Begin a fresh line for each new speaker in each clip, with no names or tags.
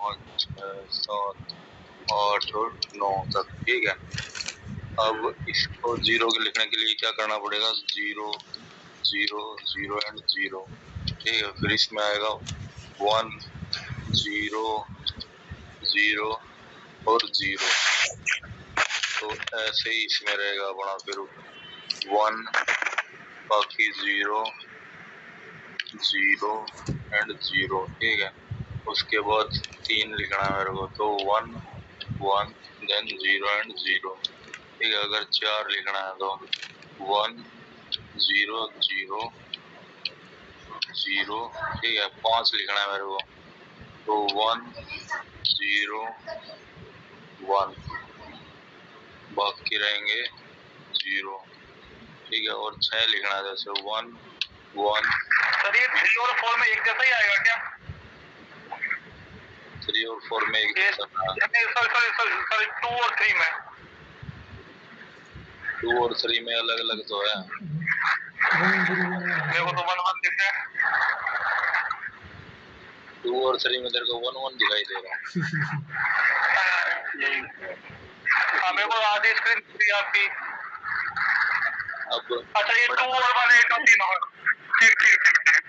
5 6 7 8 और 9 तक। ठीक है, अब इसको जीरो के लिखने के लिए क्या करना पड़ेगा? 0 0 0 एंड 0। ठीक है, फिर इसमें आएगा 1 0 0 और 0। तो ऐसे ही इसमें रहेगा अपना, फिर 1 बाकी 0 0 एंड 0। ठीक है, उसके बाद 3 लिखना है मेरे को, तो 1 1 देन 0 एंड 0। ठीक है, अगर 4 लिखना है तो 1 0 0 0। ठीक है, 5 लिखना है मेरे को, तो 1 0 1 बाकी रहेंगे 0। ठीक है, और 6 लिखना है जैसे 1 1।
सर ये 3 और 4 में एक जैसा ही आएगा क्या?
3 और 4 में एक जैसा?
सॉरी 2 और 3 में।
2 और 3 में अलग अलग तो है।
मेरे को तो 1 1 दिख रहा है।
2 और 3 में तेरे को 1 1 दिखाई दे रहा है।
मेरे को आधी स्क्रीन दिख रही है आपकी।
अब
अच्छा, ये 2 और 1 8 और 3 होगा। ठीक ठीक ठीक ठीक,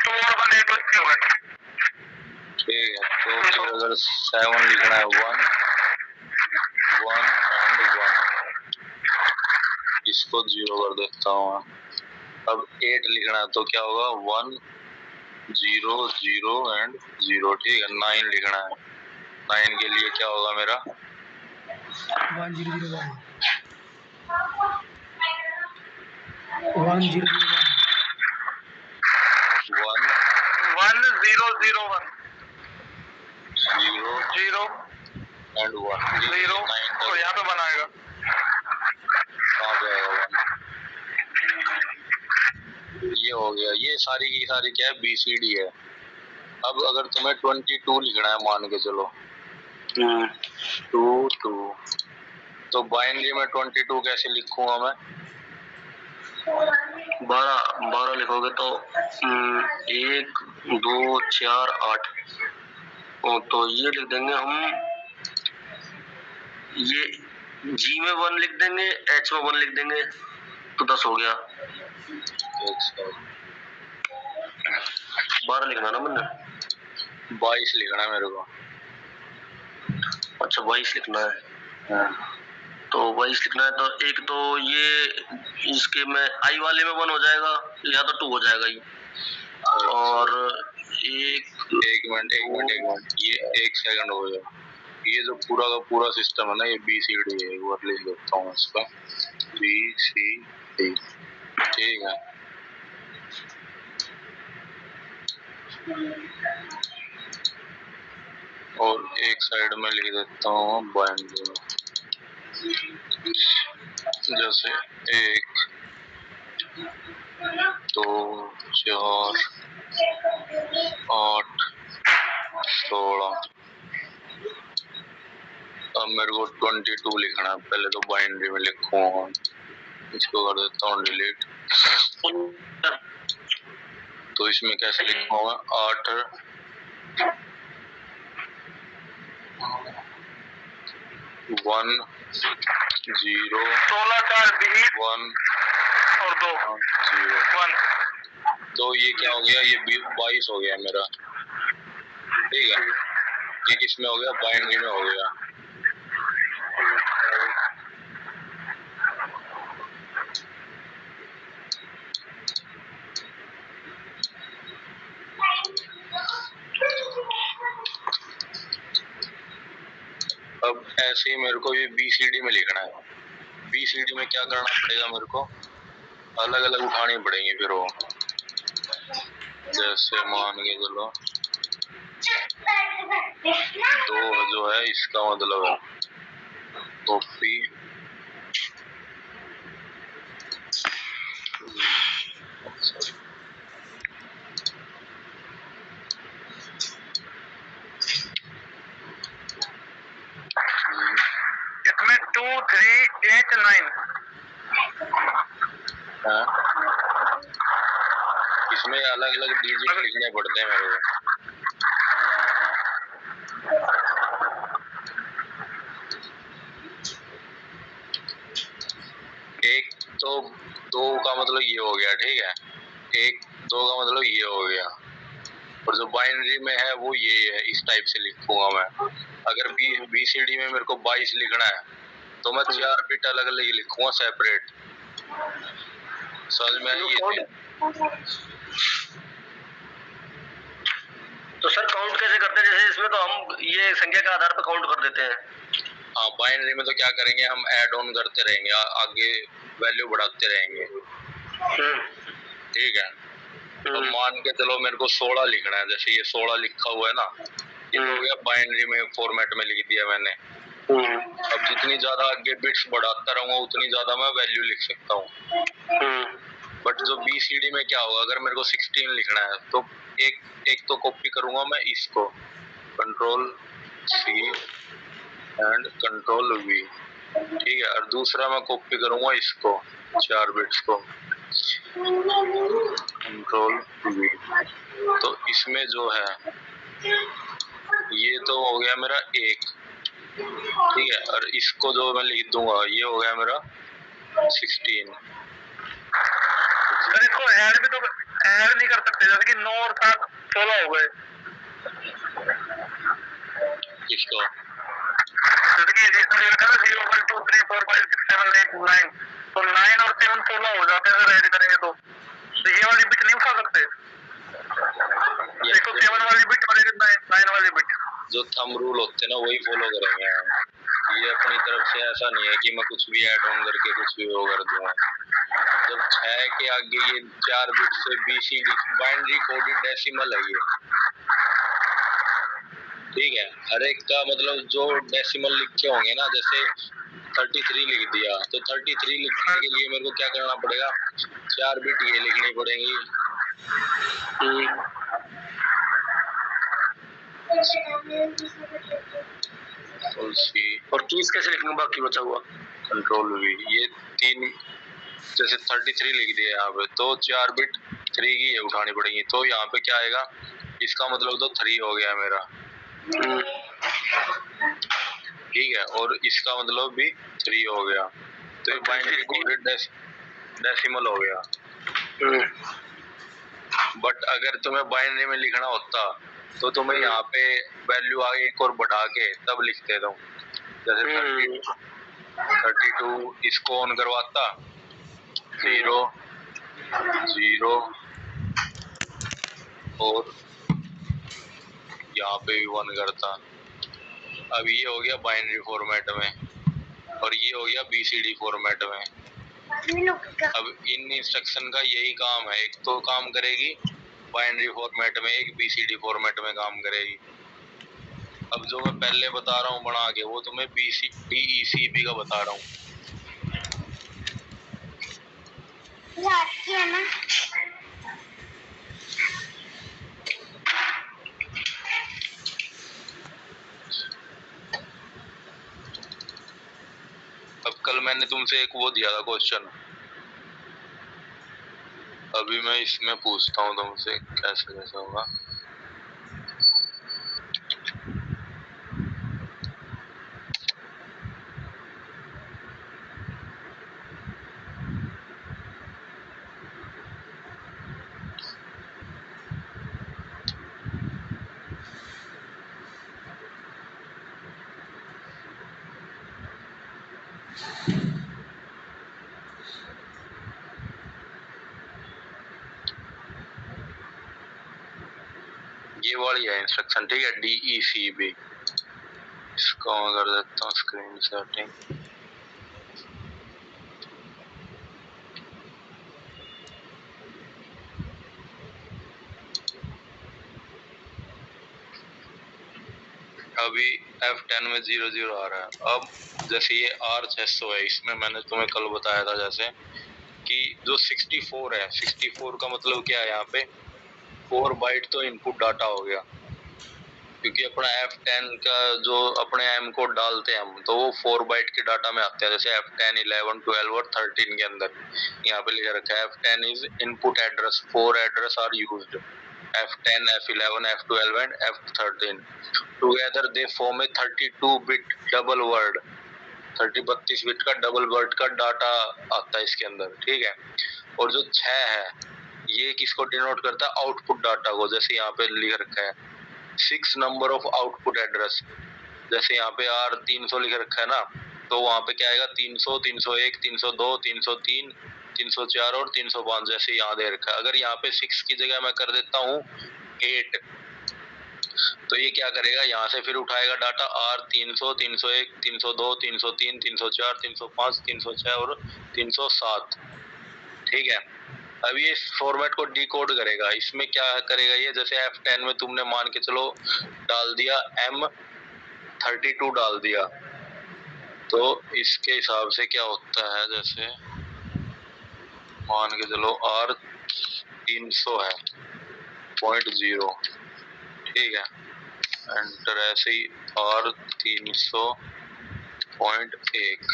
2 और 1 8 और 3 होगा।
ठीक है, तो फिर अगर 7 लिखना है 1 1 एंड 1, इसको 0 कर देता हूँ। अब 8 लिखना है तो क्या होगा? 1 0 0 एंड 0। ठीक है, 9 लिखना है, 9 के लिए क्या होगा मेरा?
1 0 0 1 1 0 0
1 1 0 0 1 0 0
एंड 1
0। तो यहाँ पे बनाएगा,
कहाँ पे आएगा 1? ये हो गया, ये सारी की सारी क्या है? BCD है। अब अगर तुम्हें 22 लिखना है, मान के चलो 2 2, तो बाइनरी में 22 कैसे लिखूंगा मैं?
12 लिखोगे तो 1 2 4 8। तो ये लिख देंगे हम, ये G में 1 लिख देंगे, H में 1 लिख देंगे, तो 10 हो गया। 12 लिखना ना मैंने?
22 लिखना है मेरे को।
अच्छा 22 लिखना है। तो 22 लिखना है, तो एक तो ये इसके में I वाले में 1 हो जाएगा, या तो 2 हो जाएगा ये। और
एक मिनट, ये 1 सेकंड हो गया। ये जो पूरा का पूरा सिस्टम है ना, ये BCD है। एक बार लिख देता हूँ इसका, BCD। ठीक है, और एक साइड में लिख देता हूँ बाइनरी में, जैसे 1 2 4 8 16। अब मेरे को 22 लिखना है, पहले तो बाइनरी में लिखूंगा, इसको कर देता हूँ डिलीट। तो इसमें कैसे लिखूंगा? 8 1 0
16 4 20
1
और 2
0
1।
तो ये क्या हो गया? ये 22 हो गया मेरा। ठीक है, ये किसमें हो गया? बाइनरी में हो गया। अब ऐसे ही मेरे को ये BCD में लिखना है। BCD में क्या करना पड़ेगा मेरे को? अलग अलग उठानी पड़ेंगी फिर वो, जैसे मान के चलो 2 जो है, इसका मतलब है कॉपी,
इसमें 2 3 8 9
है। इसमें अलग अलग डिजिट लिखने पड़ते हैं मेरे को। तो 2 का मतलब ये हो गया, ठीक है, 1 2 का मतलब ये हो गया, और जो बाइनरी में है वो ये है, इस टाइप से लिखूंगा मैं। अगर BCD में मेरे को 22 लिखना है तो मैं 4 बिट अलग अलग लिखूंगा सेपरेट, समझ में ये।
तो सर काउंट कैसे करते हैं? जैसे इसमें तो हम ये संख्या के आधार पर काउंट कर देते हैं।
हाँ, बाइनरी में तो क्या करेंगे, हम ऐड ऑन करते रहेंगे, आगे वैल्यू बढ़ाते रहेंगे, ठीक है। तो मान के चलो मेरे को 16 लिखना है, जैसे ये 16 लिखा हुआ है ना, ये हो गया बाइनरी में फॉर्मेट में लिख दिया मैंने। अब जितनी ज्यादा आगे बिट्स बढ़ाता रहूंगा उतनी ज्यादा मैं वैल्यू लिख सकता हूँ। बट जो BCD में क्या होगा, अगर मेरे को 16 लिखना है तो एक तो कॉपी करूंगा मैं इसको, Ctrl+C एंड Ctrl+V, ठीक है, और दूसरा मैं कॉपी करूंगा इसको 4 बिट्स को, Ctrl+V। तो इसमें जो है ये तो हो गया मेरा 1, ठीक है, और इसको जो मैं लिख दूंगा ये हो गया मेरा 16।
सर इसको ऐड भी तो ऐड नहीं कर सकते, जैसे कि 9 और 7 16 हो गए।
इसको
जैसे कि इसमें लिखा है 0 1 2 3 4 5 6 7 8 9, तो 9 और 7 16 हो जाते हैं अगर ऐड करेंगे तो ये वाली बिट नहीं उठा सकते। देखो 7 वाली बिट और 9 वाली बिट,
जो थंब रूल होते हैं ना वही फॉलो करेंगे हम। ये अपनी तरफ से ऐसा नहीं है कि मैं कुछ भी ऐड ऑन करके कुछ भी वो कर दूंगा। जब 6 के आगे ये 4 बिट से BCD बाइनरी कोडेड डेसिमल है ये, ठीक है, हर एक का मतलब जो डेसिमल लिखे होंगे ना, जैसे 33 लिख दिया तो 33 लिखने के लिए मेरे को क्या करना पड़ेगा, 4 बिट ये लिखनी पड़ेगी।
और कीज कैसे लिखेंगे बाकी बचा हुआ?
Ctrl+V, ये 3, जैसे 33 लिख दिया यहाँ पे तो 4 बिट 3 की ये उठानी पड़ेगी, तो यहाँ पे क्या आएगा, इसका मतलब तो 3 हो गया मेरा, ठीक है, और इसका मतलब भी 3 हो गया, तो ये बाइनरी कोडेड डेसिमल हो गया। बट अगर तुम्हें बाइनरी में लिखना होता तो तुम्हें यहाँ पे वैल्यू आगे एक और बढ़ा के तब लिखते तुम, जैसे 32 इसको ऑन करवाता, 0 0 और यहाँ पे भी 1 करता। अब ये हो गया बाइनरी फॉर्मेट में और ये हो गया BCD फॉर्मेट में। अब इन इंस्ट्रक्शन का यही काम है, एक तो काम करेगी बाइनरी फॉर्मेट में, एक BCD फॉर्मेट में काम करेगी। अब जो मैं पहले बता रहा हूँ बना के वो तुम्हें DECB का बता रहा हूँ। अब कल मैंने तुमसे एक वो दिया था क्वेश्चन, अभी मैं इसमें पूछता हूँ तुमसे कैसे कैसे होगा। ये वाली है इंस्ट्रक्शन, ठीक है, DECB। इसको मैं कर देता हूँ स्क्रीन सेटिंग। अभी F10 में 00 आ रहा है। अब जैसे ये R600 है, इसमें मैंने तुम्हें कल बताया था जैसे कि जो 64 है, 64 का मतलब क्या है, यहाँ पे 4 बाइट तो इनपुट डाटा हो गया, क्योंकि अपना F10 का जो अपने M कोड डालते हैं हम तो वो 4 बाइट के डाटा में आते हैं, जैसे F10, 11, 12 और 13 के अंदर यहाँ पे लिखा रखा है F10 is input address, 4 address are used, F10, F11, F12 and F13 together they form a 32 bit double word, 32 bit का डबल वर्ड का डाटा आता है इसके अंदर, ठीक है। और जो 6 है ये किसको डिनोट करता है, आउटपुट डाटा को, जैसे यहाँ पे लिख रखा है 6 नंबर ऑफ आउटपुट एड्रेस, जैसे यहाँ पे R300 लिख रखा है ना, तो वहां पे क्या आएगा 300, 301, 302, 303, 304 और 305 जैसे यहाँ दे रखा है। अगर यहाँ पे 6 की जगह मैं कर देता हूँ 8, तो ये क्या करेगा, यहाँ से फिर उठाएगा डाटा R300, 301, 302, 303, 304, 305, 306 और 307, ठीक है। अब ये इस फॉर्मेट को डिकोड करेगा। इसमें क्या करेगा ये, जैसे F10 में तुमने मान के चलो डाल दिया M32 डाल दिया, तो इसके हिसाब से क्या होता है, जैसे मान के चलो R300 है 0.0, ठीक है, एंटर, ऐसे ही R300.1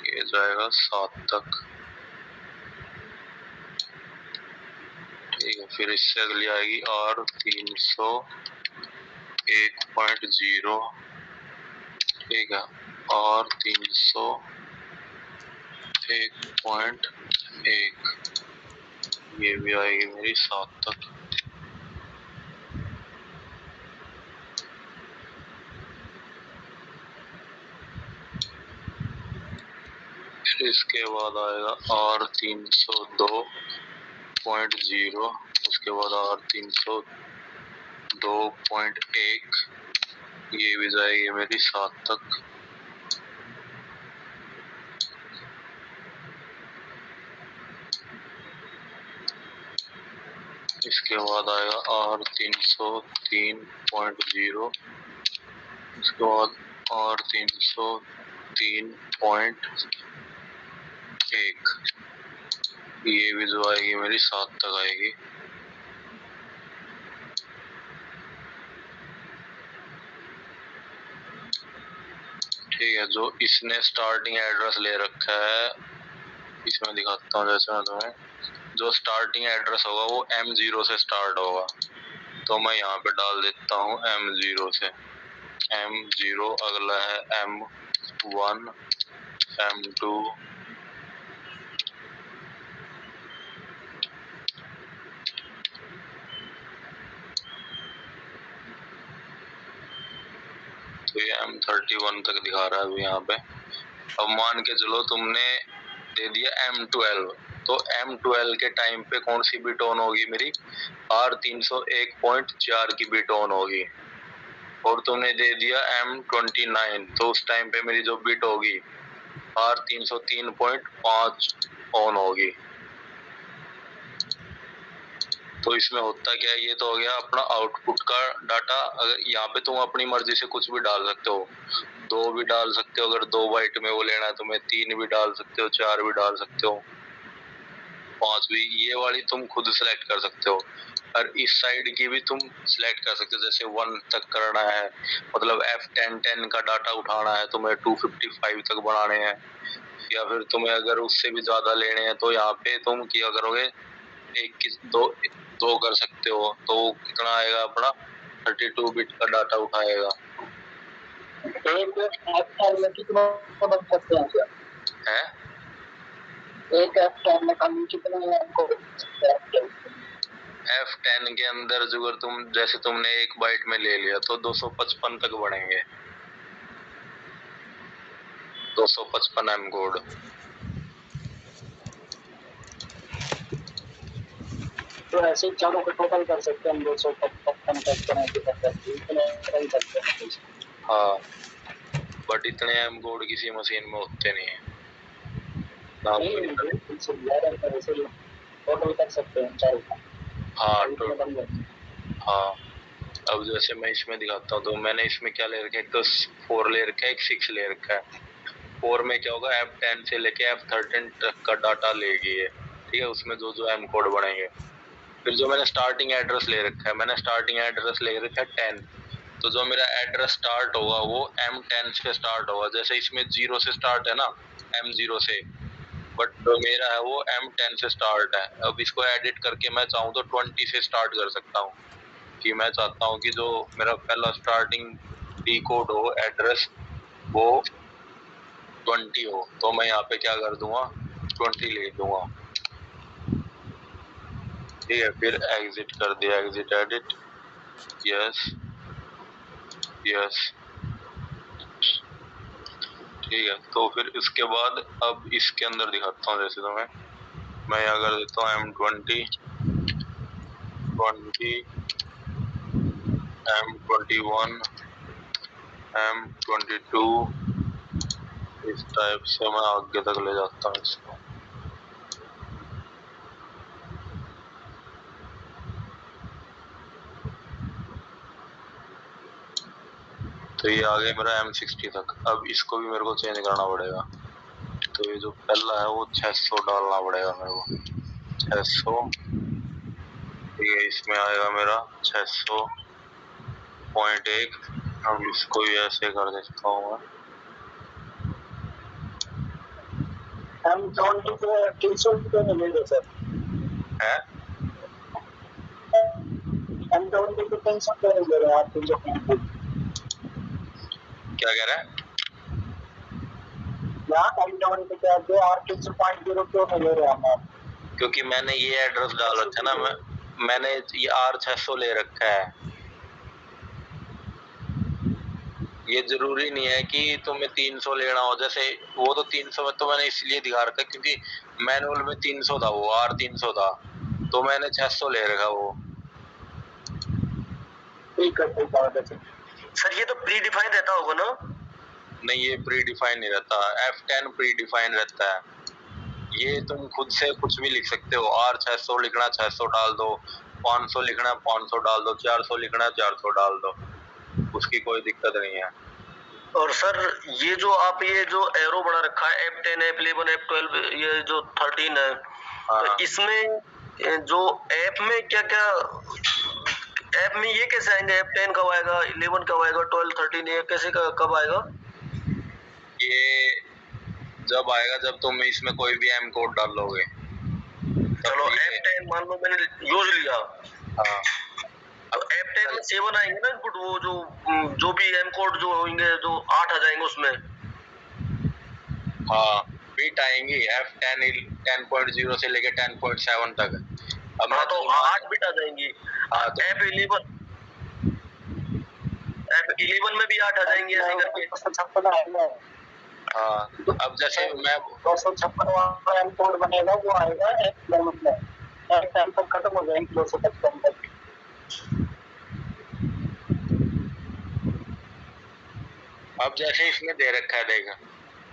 ये जाएगा 7 तक, ठीक है। फिर इससे अगली आएगी R300.1.0, ठीक है, R300.1.1 ये भी आएगी मेरी 7 तक। फिर इसके बाद आएगा R302.0, उसके बाद R302.1 ये भी जाएगी मेरी 7 तक। इसके बाद आएगा R303.0, इसके बाद R303.1 ये भी जो आएगी मेरी 7 तक आएगी। ठीक है, जो इसने स्टार्टिंग एड्रेस ले रखा है, इसमें दिखाता हूँ, जैसे मैं तुम्हें, जो स्टार्टिंग एड्रेस होगा वो M0 से स्टार्ट होगा, तो मैं यहाँ पे डाल देता हूँ M0 से। M0 अगला है M1, M2, तो ये M31 तक दिखा रहा है अभी यहाँ पे। अब मान के चलो तुमने दे दिया M12, तो M12 के टाइम पे कौन सी बिट ऑन होगी मेरी, R301.4 की बिट ऑन होगी। और तुमने दे दिया M29, तो उस टाइम पे मेरी जो बिट होगी R303.5 ऑन होगी। तो इसमें होता क्या है, ये तो हो गया अपना आउटपुट का डाटा। अगर यहाँ पे तुम अपनी मर्जी से कुछ भी डाल सकते हो, 2 भी डाल सकते हो, अगर 2 बाइट में वो लेना है तुम्हें, 3 भी डाल सकते हो, 4 भी डाल सकते हो, 5 भी, ये वाली तुम खुद सेलेक्ट कर सकते हो। और इस साइड की भी तुम सिलेक्ट कर सकते हो, जैसे 1 तक करना है, मतलब F10 का डाटा उठाना है तुम्हें, 255 तक बढ़ाने हैं, या फिर तुम्हें अगर उससे भी ज्यादा लेने हैं, तो यहाँ पे तुम क्या करोगे, एक की दो कर सकते हो, तो कितना आएगा अपना 32 बिट का डाटा उठाएगा।
एक F10 में कितना बन सकते हैं क्या?
है
एक F10 में हम कितने को
F10 के अंदर जो अगर तुम, जैसे तुमने 1 बाइट में ले लिया, तो 255 तक बढ़ेंगे, 255 M कोड।
तो ऐसे चारों को टोटल कर सकते हैं, 255 करते हैं।
हाँ, बट इतने M कोड किसी मशीन में होते नहीं है।
टोटल कर सकते हैं चारों का।
हाँ, हाँ। अब जैसे मैं इसमें दिखाता हूँ, तो मैंने इसमें क्या ले रखा है, एक तो 4 ले रखा है, एक 6 ले रखा है। 4 में क्या होगा, F10 से लेके F13 तक का डाटा लेगी है, ठीक है, उसमें जो जो M कोड बनेंगे। फिर जो मैंने स्टार्टिंग एड्रेस ले रखा है, मैंने स्टार्टिंग एड्रेस ले रखा है 10, तो जो मेरा एड्रेस स्टार्ट होगा वो M10 से स्टार्ट होगा। जैसे इसमें 0 से स्टार्ट है ना, M0 से, बट जो मेरा है वो M10 से स्टार्ट है। अब इसको एडिट करके मैं चाहूँ तो 20 से स्टार्ट कर सकता हूँ, कि मैं चाहता हूँ कि जो मेरा पहला स्टार्टिंग डी कोड हो एड्रेस वो 20 हो, तो मैं यहाँ पे क्या कर दूंगा 20 लिख दूंगा। ठीक है, फिर एग्जिट कर दिया, एग्जिट एडिट, यस यस। ठीक है, तो फिर इसके बाद अब इसके अंदर दिखाता हूँ। जैसे तो मैं यहाँ कर देता हूँ M20 M21 M22, इस टाइप से मैं आगे तक ले जाता हूँ इसको। तो ये आ गया मेरा M60 तक। अब इसको भी मेरे को चेंज करना पड़ेगा। तो ये जो पहला है वो 600 डालना पड़ेगा मेरे को, 600। ठीक है, इसमें आएगा मेरा 600.1। अब इसको भी ऐसे कर देता हूँ मैं।
M20 पे 300 रुपये में ले लो सर।
है
M20 पे 300 रुपये में ले रहे हैं आप 300।
क्या कह रहा है?
यहाँ M20 पे आके R300.02 में ले रहे हैं आप।
क्योंकि मैंने ये एड्रेस डाल रखा है ना, मैंने ये R600 ले रखा है। ये जरूरी नहीं है कि तुम्हें 300 लेना हो। जैसे वो तो 300 में तो मैंने इसलिए दिखा रखा क्योंकि मैनुअल में 300 था, वो R300 था, तो मैंने 600 ले रखा वो।
ठीक है सर, ये तो प्री डिफाइन रहता होगा ना?
नहीं, ये प्री डिफाइन नहीं रहता, F10 प्री डिफाइन रहता है। ये तुम खुद से कुछ भी लिख सकते हो। R600 लिखना 600 डाल दो, 500 लिखना 500 डाल दो, 400 लिखना 400 डाल दो, उसकी कोई दिक्कत नहीं है।
और सर ये जो आप ये जो एरो बना रखा है F10 F11 F12 ये जो 13 है, तो इसमें जो ऐप में क्या क्या ऐप में ये कैसे आएंगे? F10 कब आएगा, 11 कब आएगा, 12 13 ये कैसे कब आएगा?
ये जब आएगा जब तुम इसमें कोई भी M कोड डालोगे।
चलो F10 मान लो मैंने यूज लिया,
हाँ,
अब F10 में 7 आएंगे ना इनपुट, वो जो भी M कोड जो होंगे जो 8 आ जाएंगे उसमें।
हाँ, बीट आएंगी F10 10.0 से लेके 10.7 तक। अब
हाँ, तो 8 बिट आ जाएंगी।
हाँ, तो
F11 में भी 8 आ जाएंगी ऐसे करके।
256 आएगा।
हाँ, अब जैसे मैं
256 वाला M कोड बनेगा वो आएगा F11 में। F10 तक खत्म हो जाएंगे 255 तक।
अब जैसे इसमें दे रखा है, देगा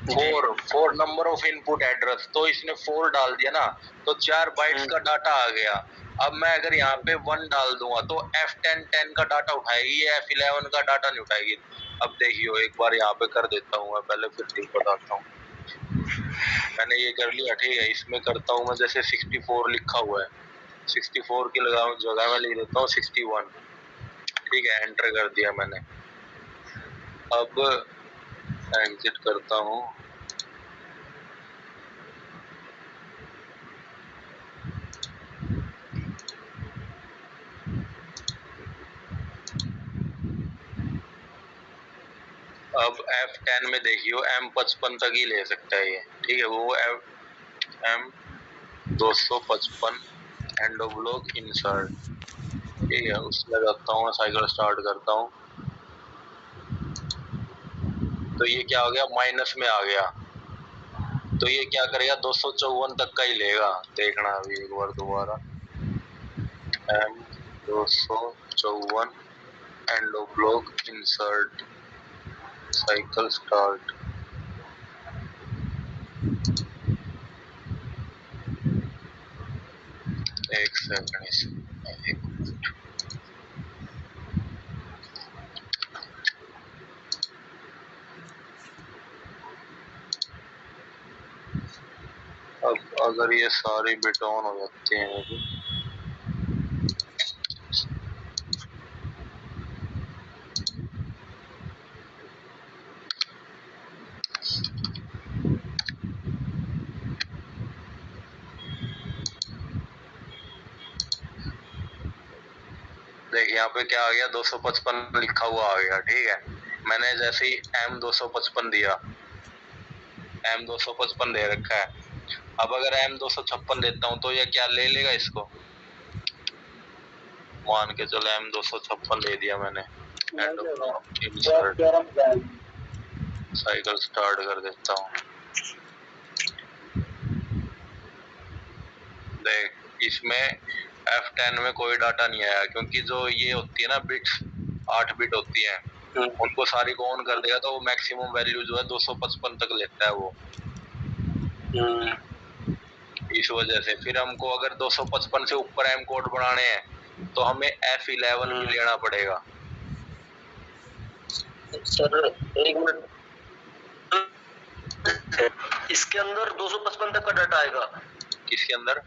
4 नंबर ऑफ इनपुट एड्रेस, तो इसने 4 डाल दिया ना, तो 4 बाइट्स का डाटा आ गया। अब मैं अगर यहाँ पे 1 डाल दूंगा तो F10 10 का डाटा उठाएगी, F11 का डाटा नहीं उठाएगी। अब देखियो, एक बार यहाँ पे कर देता हूँ मैं, पहले फिर ठीक बताता हूँ। मैंने ये कर लिया, ठीक है। इसमें करता हूँ मैं, जैसे 64 लिखा हुआ है, 64 की जगह में लिख देता हूँ 61। ठीक है, एंटर कर दिया मैंने। अब एग्जिट करता हूँ। अब F10 में देखियो M55 तक ही ले सकता है ये। ठीक है, वो M255 end of block insert. ठीक है, उसमें जाता हूँ, साइकिल स्टार्ट करता हूँ, तो ये क्या हो गया, माइनस में आ गया। तो ये क्या करेगा, 254 तक का ही लेगा। देखना अभी एक बार दोबारा, M254 end of block insert, cycle start. एक सेकंड, एक मिनट। अब अगर ये सारी बिट ऑन हो जाती हैं तो देख यहाँ पे क्या आ गया, 255 लिखा हुआ आ गया, ठीक है। मैंने जैसे ही M255 दिया, M255 दे रखा है। अब अगर M256 देता हूँ तो ये क्या ले लेगा इसको? मान के चलो M256 दे दिया मैंने, साइकिल स्टार्ट कर देता हूँ। देख इसमें F10 में कोई डाटा नहीं आया, क्योंकि जो ये होती है ना बिट्स, 8 बिट होती है, उनको सारी को ऑन कर देगा तो वो मैक्सिमम वैल्यू जो है 255 तक लेता है वो। इस वजह से फिर हमको अगर 255 से ऊपर एम कोड बनाने हैं तो हमें F11 भी लेना पड़ेगा।
सर एक मिनट, इसके अंदर 255 तक का डाटा आएगा?
किसके अंदर?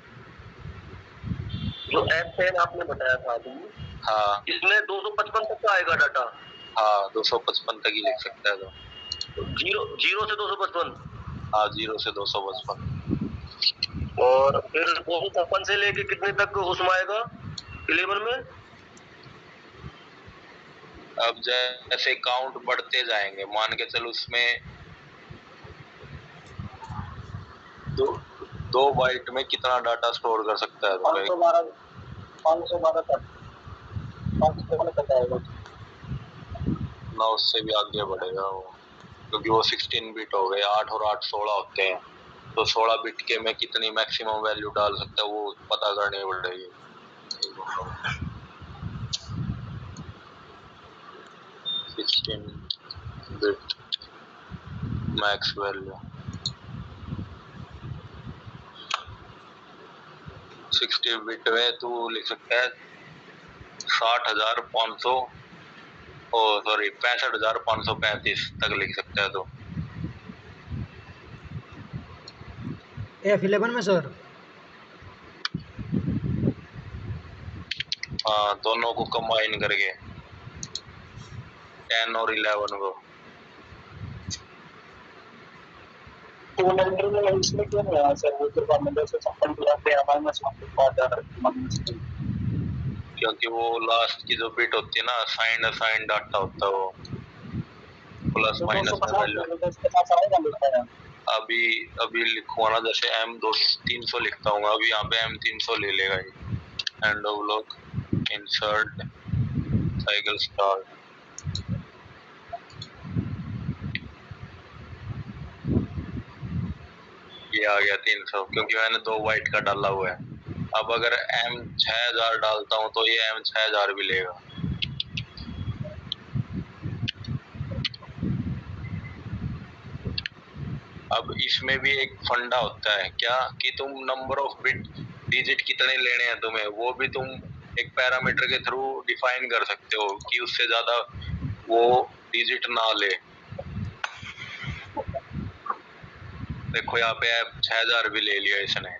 जो F10 आपने बताया था अभी,
हाँ
इसमें 255 तक का आएगा डाटा?
हाँ 255 तक ही लिख सकता है तो।
जीरो से 255?
हाँ 0 से 255।
और फिर 256 से लेके कितने तक उसमें आएगा 11 में?
अब जैसे काउंट बढ़ते जाएंगे, मान के चलो उसमें दो बाइट में कितना डाटा स्टोर कर सकता है?
512 तक, 512 तक आएगा
ना, उससे भी आगे बढ़ेगा वो, क्योंकि वो 16 बिट हो गए, 8 और 8 16 होते हैं, तो 16 बिट के में कितनी मैक्सिमम वैल्यू डाल सकता है वो पता करनी पड़ेगी। 16 बिट मैक्स वैल्यू 60 बिट में तू लिख सकता है 60,500 सॉरी 65,535 तक लिख सकता है तो।
F11 में सर?
हाँ दोनों को कंबाइन करके 10 और 11 को।
इसमें क्यों नहीं आया सर? वो तो 56
क्योंकि वो लास्ट की जो बिट होती है ना, साइन असाइन डाटा होता है वो, प्लस माइनस में वैल्यू। अभी लिखूंगा ना, जैसे M300 लिखता हूँ, अभी यहाँ पे M300 ले लेगा ये। End of block insert cycle start, ये आ गया 300, क्योंकि मैंने 2 बाइट का डाला हुआ है। अब अगर M6000 डालता हूँ तो ये M6000 भी लेगा। अब इसमें भी एक फंडा होता है क्या, कि तुम नंबर ऑफ बिट डिजिट कितने लेने हैं तुम्हें, वो भी तुम एक पैरामीटर के थ्रू डिफाइन कर सकते हो कि उससे ज्यादा वो डिजिट ना ले। देखो यहाँ पे 6000 भी ले लिया इसने।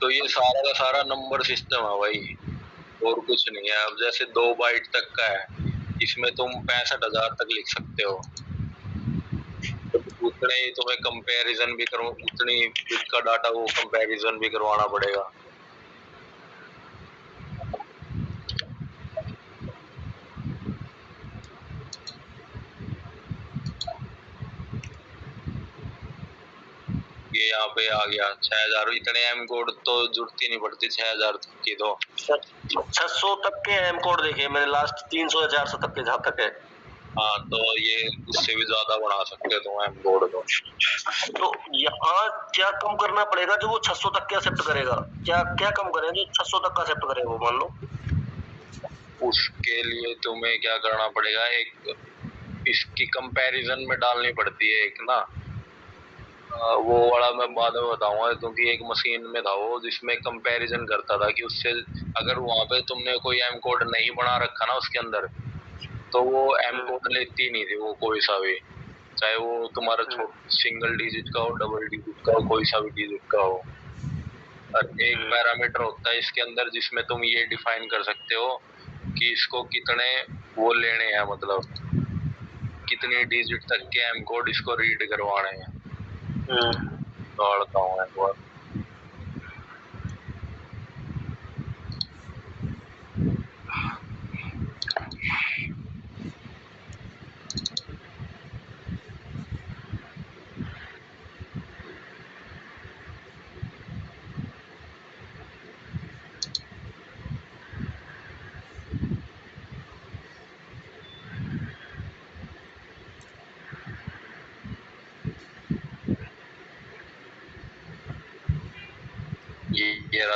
तो ये सारा का सारा नंबर सिस्टम है भाई, और कुछ नहीं है। अब जैसे 2 बाइट तक का है, इसमें तुम 65,000 तक लिख सकते हो, उतने ही तुम्हें कंपैरिजन भी करो, उतनी बिट का डाटा वो कंपैरिजन भी करवाना पड़ेगा। ये यहाँ पे आ गया 6000, इतने एम कोड तो जरूरत ही नहीं पड़ती 6000 तक की तो।
600 तक के एम कोड देखे मैंने, लास्ट 300 या 400 तक के जहाँ तक है।
हाँ तो ये उससे भी ज्यादा बना सकते हो एम कोड को।
तो यहाँ क्या कम करना पड़ेगा जो वो 600 तक के एक्सेप्ट करेगा? क्या क्या कम करें जो 600 तक का एक्सेप्ट करेगा वो, मान लो?
उसके लिए तुम्हें क्या करना पड़ेगा, एक इसकी कंपैरिजन में डालनी पड़ती है एक ना, वो वाला मैं बाद में बताऊंगा, क्योंकि एक मशीन में था वो जिसमें कंपैरिजन करता था कि उससे अगर वहां पे तुमने कोई एम कोड नहीं बना रखा ना उसके अंदर, तो वो एम कोड लेती नहीं थी वो, कोई सा भी, चाहे वो तुम्हारा सिंगल डिजिट का हो, डबल डिजिट का हो, कोई सा भी डिजिट का हो। और एक पैरामीटर होता है इसके अंदर जिसमें तुम ये डिफाइन कर सकते हो कि इसको कितने वो लेने हैं, मतलब कितनी डिजिट तक के एम कोड इसको रीड करवाने हैं। दौड़ता हूँ एक बार।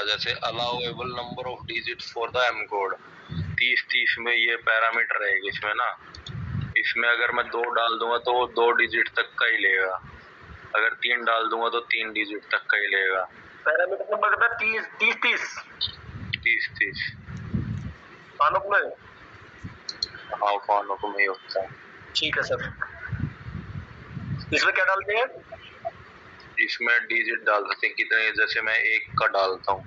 जैसे allowable number of digit for the M code, 30 में ये पैरामीटर रहेगा इसमें ना, इसमें अगर मैं 2 डाल दूंगा तो वो 2 डिजिट तक का ही लेगा, अगर 3 डाल दूंगा तो 3 डिजिट तक का ही लेगा।
पैरामीटर नंबर कितना? 30
30
फानुक में?
हाँ फानुक में ही होता है।
ठीक है सर। इसमें क्या डालते हैं?
इसमें डिजिट डाल सकते हैं कितने, जैसे मैं 1 का डालता हूँ।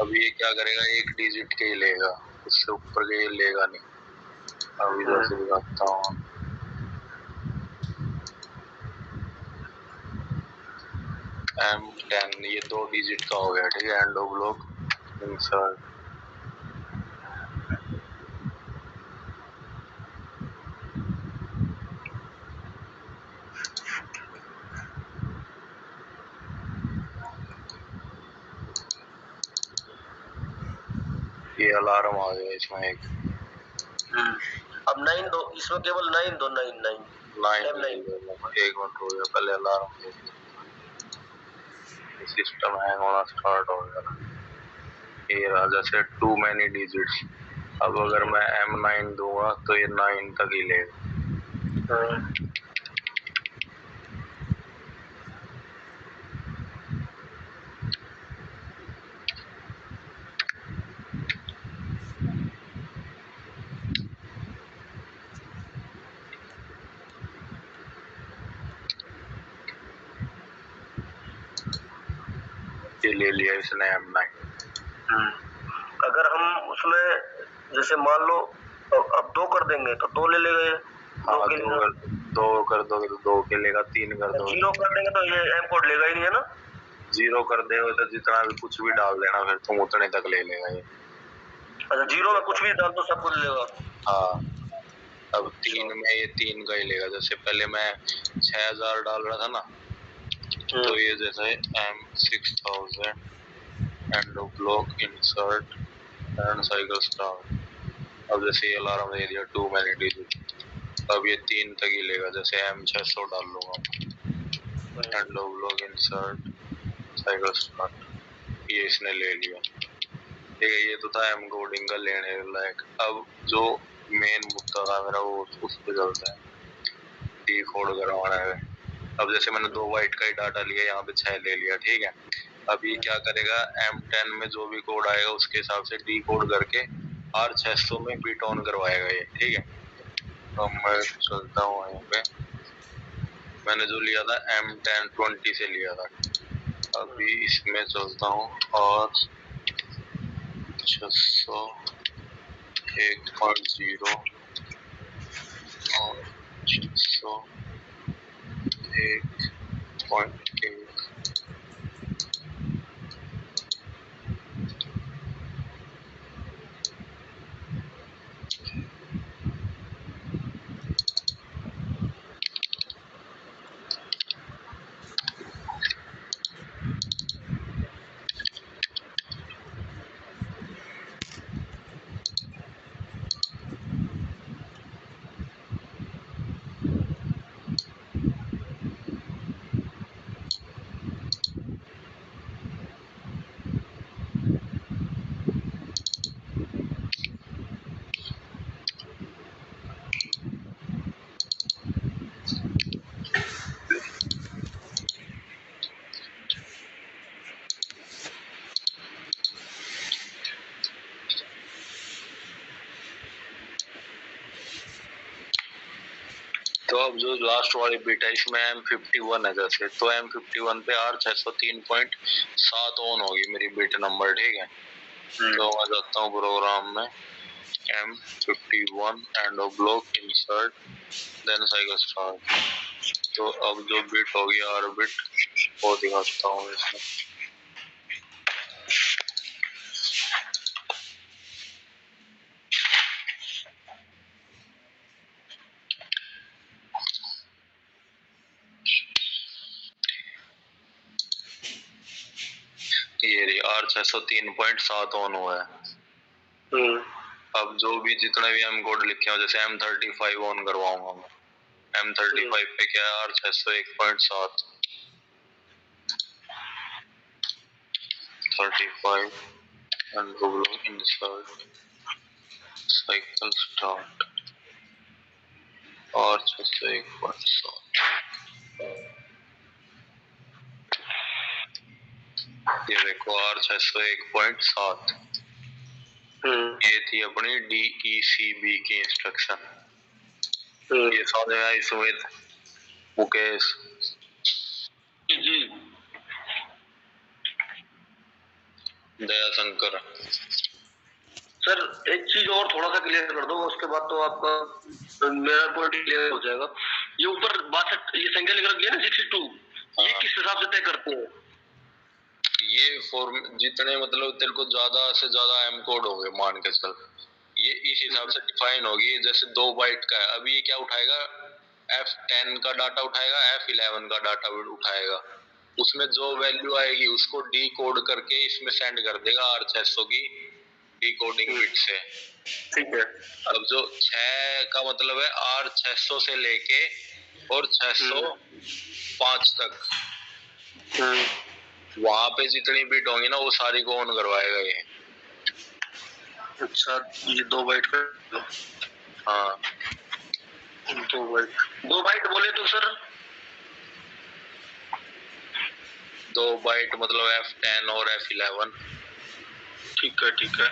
अब ये क्या करेगा, 1 डिजिट के ही लेगा, उससे ऊपर के लेगा नहीं। अभी जैसे दिखाता हूँ, M10 ये 2 डिजिट का हो गया, ठीक है। एंड ऑफ ब्लॉक इंसर्ट, ये अलार्म आ गया इसमें एक।
अब 9 दो, इसमें केवल 9 दो, 9
एक मिनट हो गया, पहले अलार्म सिस्टम हैंग होना स्टार्ट हो गया। ये रहा जैसे टू मैनी डिजिट्स, अब अगर मैं M9 दूंगा तो ये 9 तक ही लेगा। ये ले लिया इसने M9।
अगर हम उसमें जैसे मान लो अब 2 कर देंगे तो 2 ले लेगा ये।
हाँ, 2 कर दोगे तो 2 के लेगा, 3 कर दोगे
0 कर देंगे तो ये एम कोड लेगा ही नहीं, है ना?
0 कर दोगे तो जितना भी कुछ भी डाल देना फिर तुम उतने तक ले लेगा ये।
अच्छा, 0 में कुछ भी डाल दो सब कुछ लेगा?
हाँ, अब 3 में ये 3 का ही लेगा। जैसे पहले मैं 6000 डाल रहा था ना, तो ये जैसे M6000 and block insert and cycle start, अब जैसे ये अलार्म दे दिया 2 मैनी डिजिट, अब ये 3 तक ही लेगा। जैसे M600 डाल लूंगा, and block insert cycle start, ये इसने ले लिया, ठीक है। ये तो था एम कोडिंग का लेने लायक। अब जो मेन मुद्दा था मेरा वो उस पे चलता है, डी कोड करवाना है। अब जैसे मैंने 2 बाइट का ही डाटा लिया, यहाँ पे 6 ले लिया, ठीक है। अब ये क्या करेगा, M10 में जो भी कोड आएगा उसके हिसाब से डी कोड करके R600 में बिट ऑन करवाएगा ये, ठीक है। तो मैं चलता हूँ यहाँ पे, मैंने जो लिया था M1020 से लिया था, अभी इसमें चलता हूँ और 600 1.0 और 600 1.1। तो अब जो लास्ट वाली बिट है इसमें M51 है जैसे, तो M51 पे R603.7 ऑन होगी मेरी बिट नंबर, ठीक है। तो मैं जाता हूँ प्रोग्राम में, M51 and block insert then cycle start, तो अब जो बिट होगी R बिट वो दिखाता हूँ इसमें। R603.7 ऑन हुआ है। अब जो भी जितने भी एम कोड लिखे हो, जैसे M35 ऑन करवाऊंगा मैं, M35 पे क्या है, R601.7 35 and double insert cycle start R601.7। ये देखो R601.7, ये थी अपनी DECB की इंस्ट्रक्शन। ये समझ में आई सुमित, मुकेश?
जी
दया शंकर।
सर, एक चीज और थोड़ा सा क्लियर कर दो, उसके बाद तो आपका मेरा पॉइंट क्लियर हो जाएगा। ये ऊपर 62 ये संख्या लिख रखी है ना 62, ये किस हिसाब से तय करते हैं?
ये फॉर्म जितने मतलब तेरे को ज्यादा से ज्यादा एम कोड हो गए मान के चल, ये इस हिसाब से डिफाइन होगी। जैसे 2 बाइट का है, अभी ये क्या उठाएगा, F10 का डाटा उठाएगा, F11 का डाटा उठाएगा, उसमें जो वैल्यू आएगी उसको डी कोड करके इसमें सेंड कर देगा R600 की डिकोडिंग बिट से।
ठीक है।
अब जो 6 का मतलब है R600 से लेके और 605 तक, वहां पे जितनी बिट होंगी ना वो सारी को ऑन करवाएगा ये।
अच्छा, ये 2 बाइट का?
हाँ,
2 बाइट बोले तो सर
2 बाइट मतलब F10 और F11।
ठीक है, ठीक है।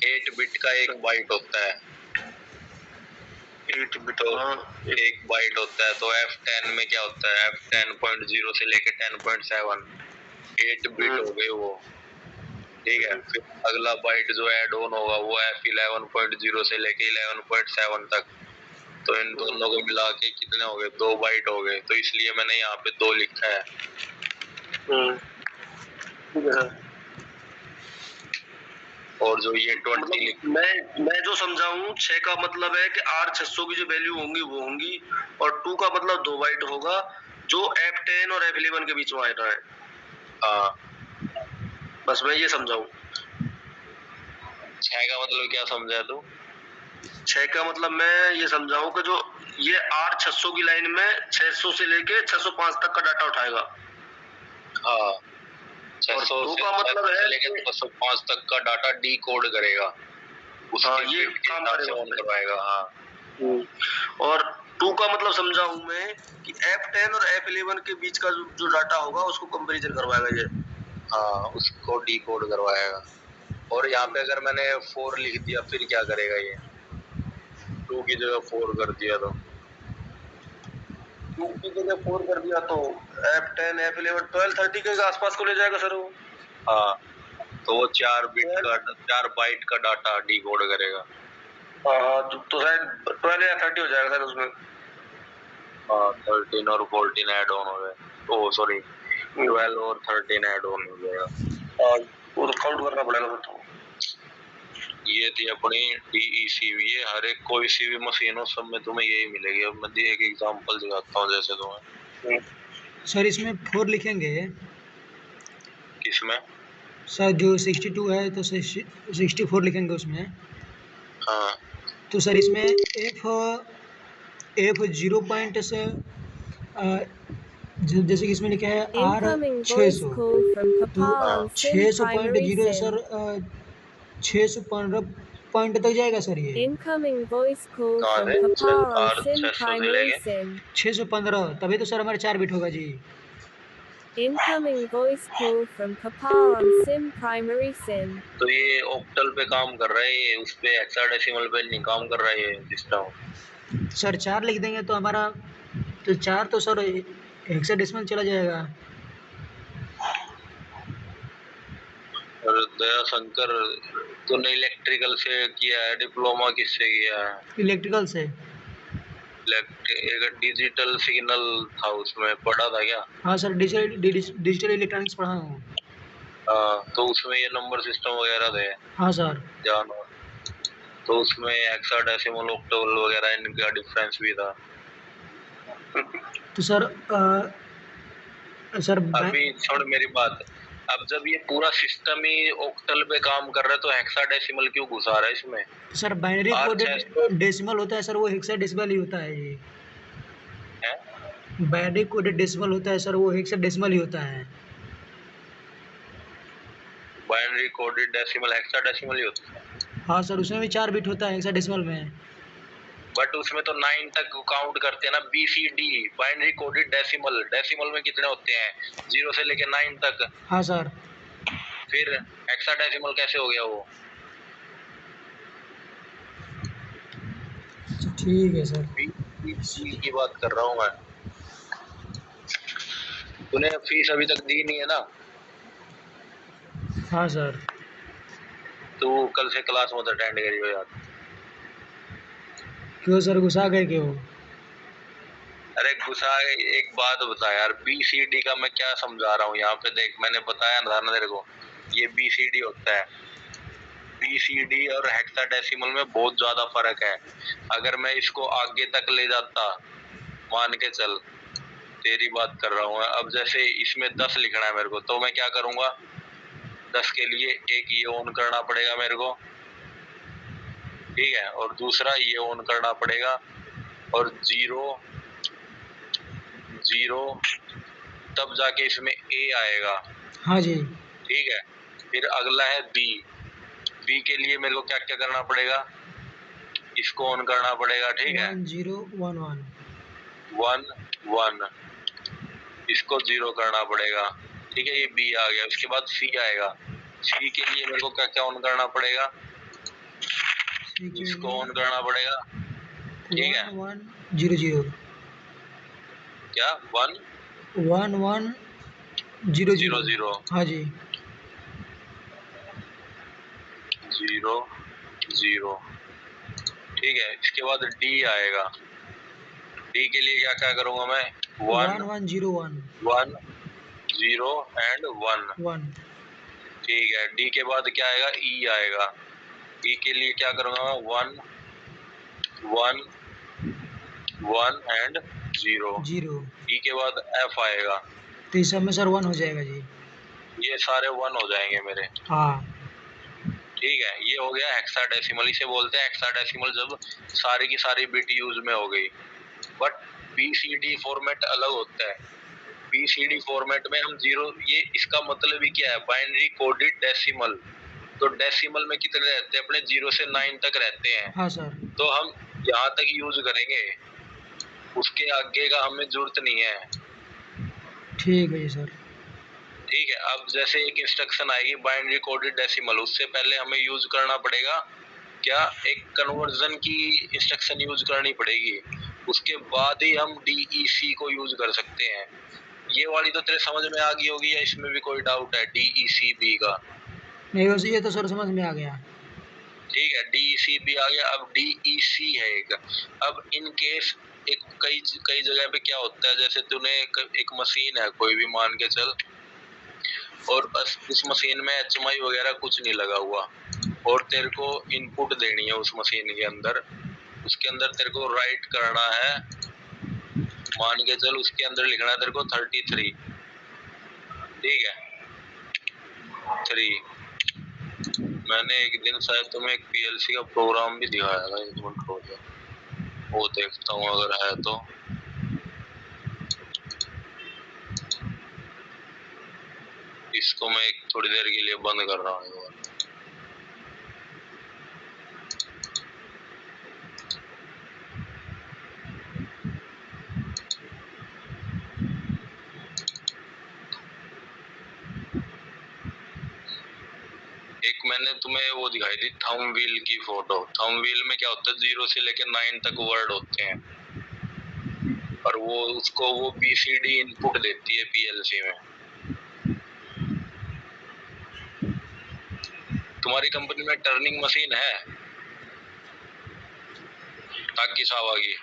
8 बिट का 1 बाइट होता है,
8 बिट
तो
का
1 बाइट होता है। तो F10 में क्या होता है, F10.0 से लेके 10.7 8 बिट हो गए वो, ठीक है। फिर अगला बाइट जो ऐड ऑन होगा वो F11.0 से लेके 11.7 तक, तो इन दोनों को मिला के कितने हो गए, 2 बाइट हो गए। तो इसलिए मैंने यहाँ पे 2 लिखा है। और जो ये 20
मैं जो समझा हूँ, 6 का मतलब है कि R600 की जो वैल्यू होंगी वो होंगी, और 2 का मतलब 2 बाइट होगा जो F10 और F11 के बीच में आ रहा है।
हाँ,
बस मैं ये समझाऊं।
6 का मतलब क्या समझा तू?
6 का मतलब मैं ये समझाऊं कि जो ये R600 की लाइन में 600 से लेके 605 तक का डाटा उठाएगा।
हाँ, 600
2 का मतलब है
लेके 605 तक का डाटा डी कोड करेगा, उसके
ये
बिट के
काम
हिसाब से ऑन करवाएगा। हाँ,
और 2 का मतलब समझाऊं मैं कि F10 और F11 के बीच का जो डाटा होगा उसको कंपैरिजन करवाएगा ये।
हाँ, उसको डी कोड करवाएगा। और यहाँ पे अगर मैंने 4 लिख दिया फिर क्या करेगा ये, 2 की जगह 4 कर दिया तो
2 की जगह 4 कर दिया तो F10 F11 12 30 के आसपास को ले जाएगा सर वो।
हाँ, तो वो 4 बाइट का डाटा डी कोड करेगा।
हाँ, तो शायद 12 या 30 हो जाएगा सर उसमें।
हाँ, 13 और 14 ऐड ऑन हो गए, ओ सॉरी 12 और 13 ऐड ऑन हो जाएगा।
हाँ, वो तो काउंट करना पड़ेगा फिर तो।
ये थी अपनी DECB। ये हर एक कोई सी भी मशीन हो सब में तुम्हें यही मिलेगी। अब मैं एक एग्जांपल दिखाता हूँ जैसे तुम्हें।
सर इसमें 4 लिखेंगे
किसमें?
सर जो 62 है तो 64 लिखेंगे उसमें।
हाँ,
तो सर इसमें F 0 पॉइंट से जैसे कि इसमें लिखा है R600 तो 600.0 सर 615 पॉइंट तक जाएगा सर ये।
Incoming voice call from Papa on SIM primary SIM.
615 तभी तो सर हमारे 4 बिट होगा जी।
Incoming voice call from Papa on SIM primary SIM.
तो ये ऑक्टल पे काम कर रहा है, ये उस पे हेक्साडेसिमल पे नहीं काम कर रहा है ये सिस्टम।
सर 4 लिख देंगे तो हमारा तो 4 तो सर हेक्साडेसिमल चला जाएगा।
और दया शंकर तूने इलेक्ट्रिकल से किया है, डिप्लोमा किससे किया है?
इलेक्ट्रिकल से।
एक डिजिटल सिग्नल था उसमें पढ़ा था क्या?
हाँ सर डिजिटल इलेक्ट्रॉनिक्स पढ़ा हूँ।
तो उसमें ये नंबर सिस्टम वगैरह थे।
हाँ सर।
जानो, तो उसमें हेक्साडेसिमल ऑक्टल वगैरह इनका डिफरेंस भी था।
तो सर सर
अभी छोड़ मेरी बात, अब जब ये पूरा सिस्टम ही ऑक्टल पे काम कर रहा है तो हेक्साडेसिमल क्यों घुसा रहा है इसमें?
सर बाइनरी कोडेड डेसिमल होता है सर, वो हेक्साडेसिमल ही होता है ये।
है
बाइनरी कोडेड डेसिमल होता है सर, वो हेक्साडेसिमल ही होता है।
बाइनरी कोडेड डेसिमल हेक्साडेसिमल ही होता है।
हाँ सर, उसमें भी 4 बिट होता है हेक्साडेसिमल में।
बट उसमें तो 9 तक काउंट करते हैं ना, BCD binary coded decimal. Decimal में कितने होते हैं? 0 से लेके 9 तक।
हाँ सर।
फिर हेक्साडेसिमल कैसे हो गया वो?
ठीक है सर।
BCD की बात कर रहा हूँ मैं। तूने फीस अभी तक दी नहीं है ना?
हाँ सर।
तो कल से क्लास मत अटेंड करियो यार।
क्यों सर, गुस्सा गए क्यों?
अरे गुस्सा, एक बात बता यार, BCD का मैं क्या समझा रहा हूँ यहाँ पे, देख मैंने बताया ना तेरे को, ये BCD होता है। BCD और हेक्साडेसिमल में बहुत ज्यादा फर्क है। अगर मैं इसको आगे तक ले जाता, मान के चल, तेरी बात कर रहा हूँ, अब जैसे इसमें 10 लिखना है मेरे को, तो मैं क्या करूंगा, 10 के लिए एक ये ऑन करना पड़ेगा मेरे को, ठीक है, और दूसरा ये ऑन करना पड़ेगा, और 0 0 तब जाके इसमें A आएगा।
हाँ जी।
ठीक है, फिर अगला है B के लिए मेरे को क्या क्या करना पड़ेगा, इसको ऑन करना पड़ेगा, ठीक है,
1 0 1
1 1, इसको 0 करना पड़ेगा, ठीक है, ये B आ गया। उसके बाद C आएगा। C के लिए मेरे को क्या क्या ऑन करना पड़ेगा, इसको ऑन करना पड़ेगा, ठीक है,
1 1 0 0।
क्या 1
1 1 0
0
0।
0,
हाँ जी।
0 0, ठीक है। इसके बाद D आएगा। D के लिए क्या क्या करूंगा मैं,
1 1 0 1
1 0 एंड 1,
1।
ठीक है। D के बाद क्या आएगा, E आएगा। E के लिए क्या करूंगा मैं, 1 1 1 एंड 0
0।
E के बाद F आएगा।
तो इस सब में सर 1 हो जाएगा जी।
ये सारे 1 हो जाएंगे मेरे,
हाँ।
ठीक है। ये हो गया हेक्साडेसिमल, इसे बोलते हैं हेक्साडेसिमल, जब सारी की सारी बिट यूज में हो गई। बट BCD फॉर्मेट अलग होता है। BCD फॉर्मेट में हम 0, ये इसका मतलब ही क्या है, बाइनरी कोडेड डेसिमल। तो डेसिमल में कितने रहते हैं अपने, 0 से 9 तक रहते हैं।
हाँ सर।
तो हम यहाँ तक यूज करेंगे, उसके आगे का हमें जरूरत नहीं है।
ठीक है जी सर।
ठीक है, अब जैसे एक इंस्ट्रक्शन आएगी बाइनरी कोडेड डेसिमल, उससे पहले हमें यूज करना पड़ेगा क्या, एक कन्वर्जन की इंस्ट्रक्शन यूज करनी पड़ेगी। उसके बाद ही हम DEC को यूज कर सकते हैं। ये वाली तो तेरे समझ में आ गई होगी, या इसमें भी कोई डाउट है DECB का?
नहीं वैसे ये तो सर समझ में आ गया।
ठीक है, DECB आ गया। अब DEC है एक। अब इन केस एक कई कई जगह पे क्या होता है, जैसे तूने एक मशीन है कोई भी मान के चल, और बस उस मशीन में HMI वगैरह कुछ नहीं लगा हुआ, और तेरे को इनपुट देनी है उस मशीन के अंदर, उसके अंदर तेरे को राइट करना है, मान के चल उसके अंदर लिखना है तेरे को 33, ठीक है, 3। मैंने एक दिन शायद तुम्हें एक PLC का प्रोग्राम भी दिखाया था, एक मिनट हो गया, वो देखता हूँ अगर है तो। इसको मैं एक थोड़ी देर के लिए बंद कर रहा हूँ। एक मैंने तुम्हें वो दिखाई थी थंब व्हील की फोटो। थंब व्हील में क्या होता है, 0 से लेकर 9 तक वर्ड होते हैं, और वो उसको वो BCD इनपुट देती है PLC में। तुम्हारी कंपनी में टर्निंग मशीन है, ताकि सावा की?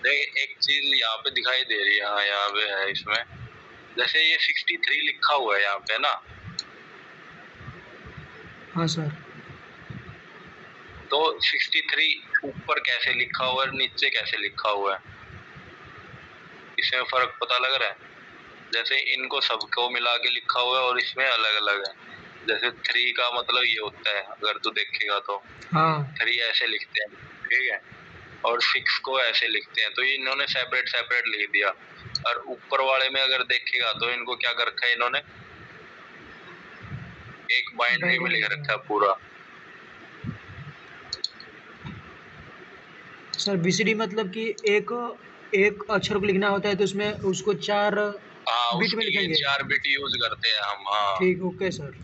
देख एक चीज यहाँ पे दिखाई दे रही है, हाँ यहाँ पे है इसमें, जैसे ये 63 लिखा हुआ है यहाँ पे ना,
हाँ सर।
तो 63 ऊपर कैसे लिखा हुआ है और नीचे कैसे लिखा हुआ है, इसमें फर्क पता लग रहा है? जैसे इनको सबको मिला के लिखा हुआ है और इसमें अलग अलग है। जैसे 3 का मतलब ये होता है, अगर तू देखेगा तो
हाँ
3 ऐसे लिखते हैं, ठीक है, और 6 को ऐसे लिखते हैं, तो ये इन्होंने सेपरेट सेपरेट लिख दिया। और ऊपर वाले में अगर देखेगा तो इनको क्या कर रखा है इन्होंने, एक बाइनरी में लिख रखा है पूरा।
सर बीसीडी मतलब कि एक अक्षर को लिखना होता है तो उसमें उसको 4
हाँ,
बिट में
उसके लिए
लिखेंगे।
4 बिट यूज करते हैं हम, हाँ।
ठीक, ओके सर।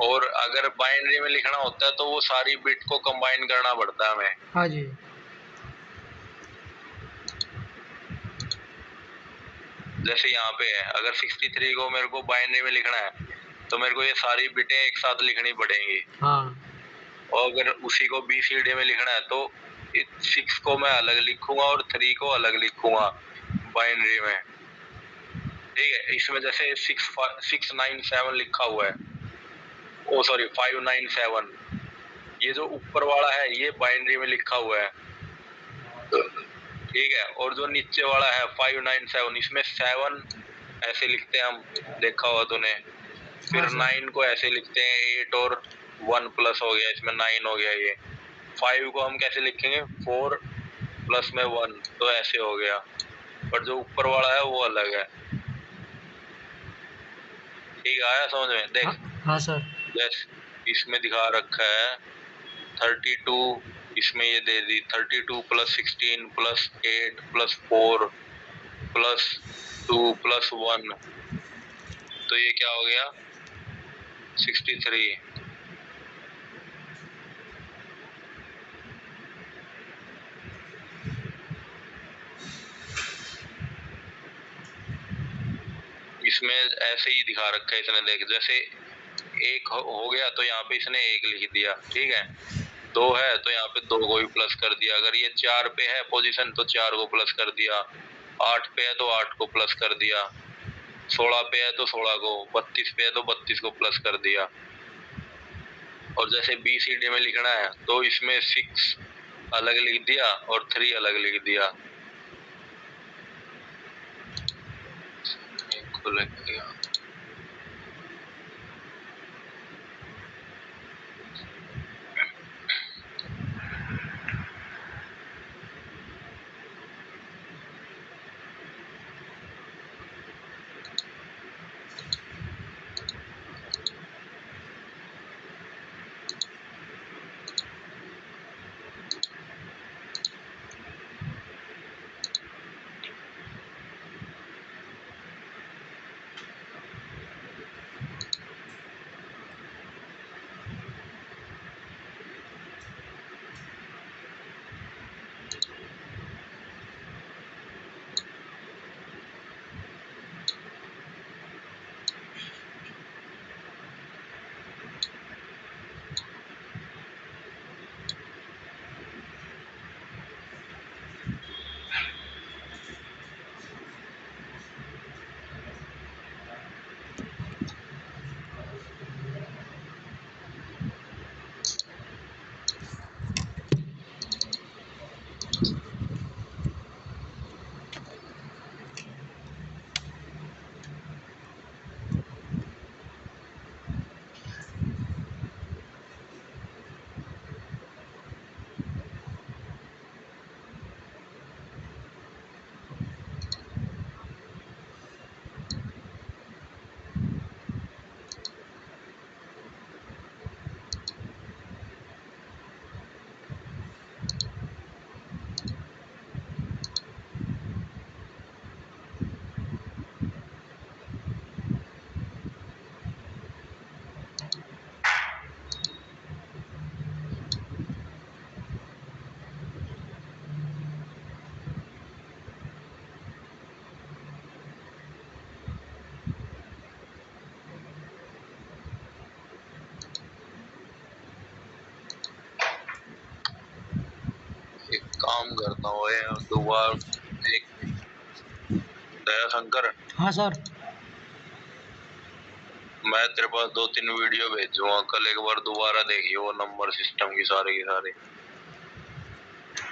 और अगर बाइनरी में लिखना होता है तो वो सारी बिट को कंबाइन करना पड़ता है हमें।
हाँ जी।
जैसे यहाँ पे है, अगर 63 को मेरे को बाइनरी में लिखना है तो मेरे को ये सारी बिटें एक साथ लिखनी पड़ेंगी।
हाँ
और अगर उसी को BCD में लिखना है तो 6 को मैं अलग लिखूंगा और 3 को अलग लिखूंगा बाइनरी में, ठीक है। इसमें जैसे 697 लिखा हुआ है, ओ सॉरी 597, ये जो ऊपर वाला है ये बाइनरी में लिखा हुआ है, ठीक है। और जो नीचे वाला है 597, इसमें 7 ऐसे लिखते हैं हम, देखा हुआ तूने। फिर 9 को ऐसे लिखते हैं, 8 और 1 प्लस हो गया, इसमें 9 हो गया। ये 5 को हम कैसे लिखेंगे, 4 प्लस में 1, तो ऐसे हो गया। पर जो ऊपर वाला है वो अलग है, ठीक आया समझ में? देख
हाँ सर।
जैसे इसमें दिखा रखा है 32, इसमें ये दे दी 32 plus 16 plus 8 plus 4 plus 2 plus 1, तो ये क्या हो गया 63। इसमें ऐसे ही दिखा रखा है इसने, देख जैसे एक हो गया तो यहाँ पे इसने 1 लिख दिया, ठीक है। 2 है तो यहाँ पे 2 को भी प्लस कर दिया। अगर ये 4 पे है पोजीशन तो 4 को प्लस कर दिया, 8 पे है तो 8 को प्लस कर दिया, 16 पे है तो 16 को, 32 पे है तो 32 को प्लस कर दिया। और जैसे BCD में लिखना है तो इसमें 6 अलग लिख दिया और 3 अलग लिख दिया। लिख दिया। काम करता हूँ ये दोबारा एक दया शंकर।
हाँ सर।
मैं तेरे पास 2-3 वीडियो भेजूंगा, कल एक बार दोबारा देखिए वो नंबर सिस्टम की सारे के सारे।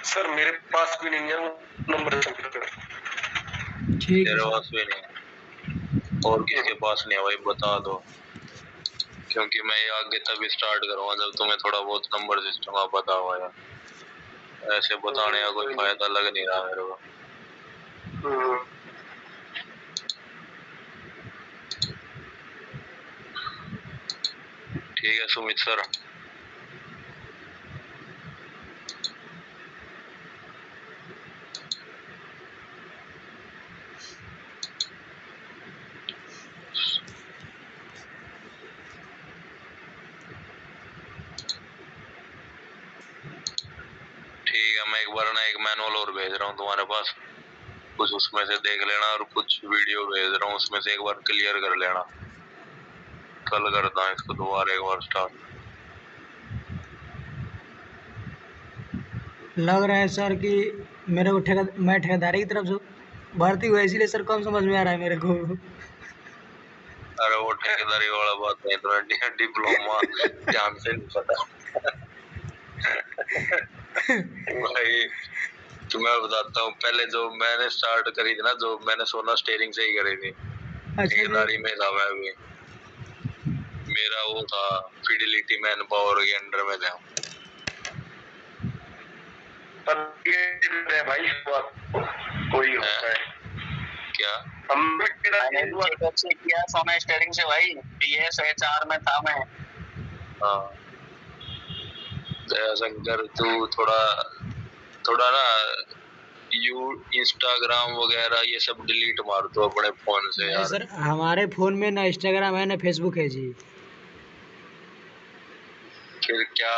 सर मेरे पास भी नहीं है वो नंबर।
ठीक है
तेरे
सर।
पास भी नहीं है और किसके पास नहीं है भाई बता दो, क्योंकि मैं ये आगे तभी स्टार्ट करूंगा जब तुम्हें थोड़ा बहुत नंबर सिस्टम का पता हुआ यार। ऐसे बताने का कोई फायदा लग नहीं रहा मेरे को। ठीक है सुमित सर। ठीक है, मैं एक बार ना एक मैनुअल और भेज रहा हूँ तुम्हारे पास, कुछ उसमें से देख लेना और कुछ वीडियो भेज रहा हूँ उसमें से एक बार क्लियर कर लेना। कल करता हूँ इसको दोबारा एक बार स्टार्ट।
लग रहा है सर कि मेरे को मैं ठेकेदारी की तरफ से भर्ती हुआ, इसीलिए सर कम समझ में आ रहा है मेरे को।
अरे वो ठेकेदारी वाला बात नहीं, तुम्हें डिप्लोमा ध्यान से नहीं पता। भाई तुम्हें बताता हूँ, पहले जो मैंने स्टार्ट करी थी ना, जो मैंने सोना स्टेयरिंग से ही करी थी। ठेकेदारी में था मैं भी, मेरा वो था फिडिलिटी मैन पावर के अंडर में था।
भाई कोई होता है
क्या
हमने किया सोना स्टेयरिंग से भाई, बीएस एचआर में था मैं।
हाँ शंकर तू थोड़ा थोड़ा ना इंस्टाग्राम वगैरह ये सब डिलीट मार दो अपने फोन से यार।
सर हमारे फोन में ना इंस्टाग्राम है ना फेसबुक है जी।
फिर क्या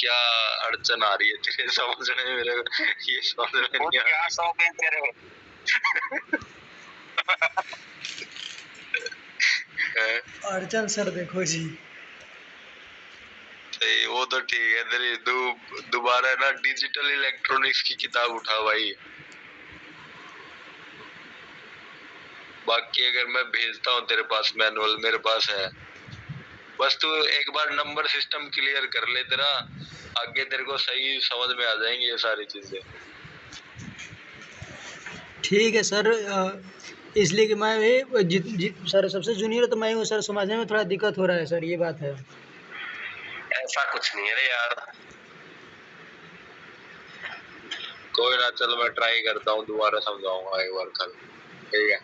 क्या अड़चन आ रही है तेरे समझने में, मेरे ये समझ में नहीं आ रहा।
अड़चन सर देखो जी,
वो तो ठीक है तेरी दोबारा ना डिजिटल इलेक्ट्रॉनिक्स की किताब उठा भाई। बाकी अगर मैं भेजता हूँ तेरे पास मैनुअल मेरे पास है, बस तू एक बार नंबर सिस्टम क्लियर कर ले तेरा, आगे तेरे को सही समझ में आ जाएंगी ये सारी चीजें।
ठीक है सर। इसलिए कि मैं भी सर सबसे जूनियर तो मैं हूँ सर, समझने में थोड़ा दिक्कत हो रहा है सर, ये बात है।
ऐसा कुछ नहीं है रे यार।
कोई ना, चल मैं ट्राई करता हूँ दोबारा समझाऊंगा एक बार कल, ठीक है।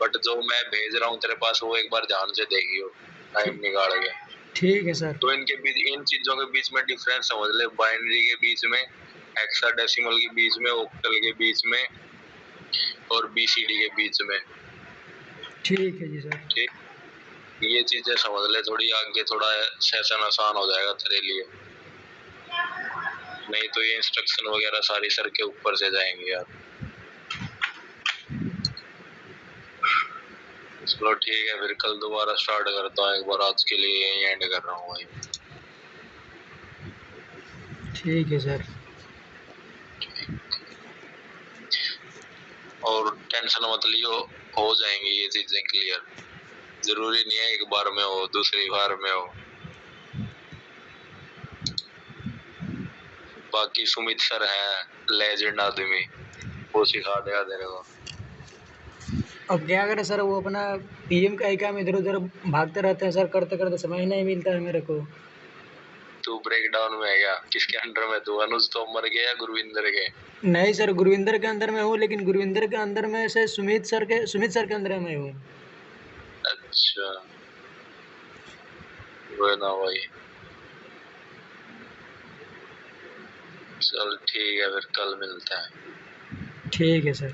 बट जो मैं भेज रहा हूँ तेरे पास वो एक बार ध्यान से देखियो टाइम निकाल के।
ठीक है सर।
तो इनके बीच, इन चीजों के बीच में डिफरेंस समझ ले, बाइनरी के बीच में, हेक्साडेसिमल के बीच में, ऑक्टल के बीच में और बीसीडी के बीच में।
ठीक है जी सर।
ठीक, ये चीजें समझ ले थोड़ी, आगे थोड़ा सेशन आसान हो जाएगा तेरे लिए। नहीं तो ये इंस्ट्रक्शन वगैरह सारी सर के ऊपर से जाएंगे यार। चलो ठीक है, फिर कल दोबारा स्टार्ट करता हूँ एक बार, आज के लिए यही एंड कर रहा हूँ भाई।
ठीक है सर।
और टेंशन मत लियो, हो जाएंगी ये चीजें क्लियर। जरूरी नहीं है एक बार में हो, दूसरी बार में हो। बाकी सुमित सर है लेजेंड आदमी, वो सिखा देगा तेरे को।
अब क्या करें सर, वो अपना पीएम का ही काम इधर उधर भागते रहते हैं सर, करते करते समय ही नहीं मिलता है मेरे को।
तू ब्रेक डाउन में है क्या? किसके अंडर में तू, अनुज तोमर के या गुरविंदर के?
नहीं सर, गुरविंदर के अंदर में हूँ, लेकिन गुरविंदर के अंदर में से सुमित सर के अंदर में हूँ।
अच्छा वो ना भाई, चल ठीक है फिर कल मिलते हैं।
ठीक है सर।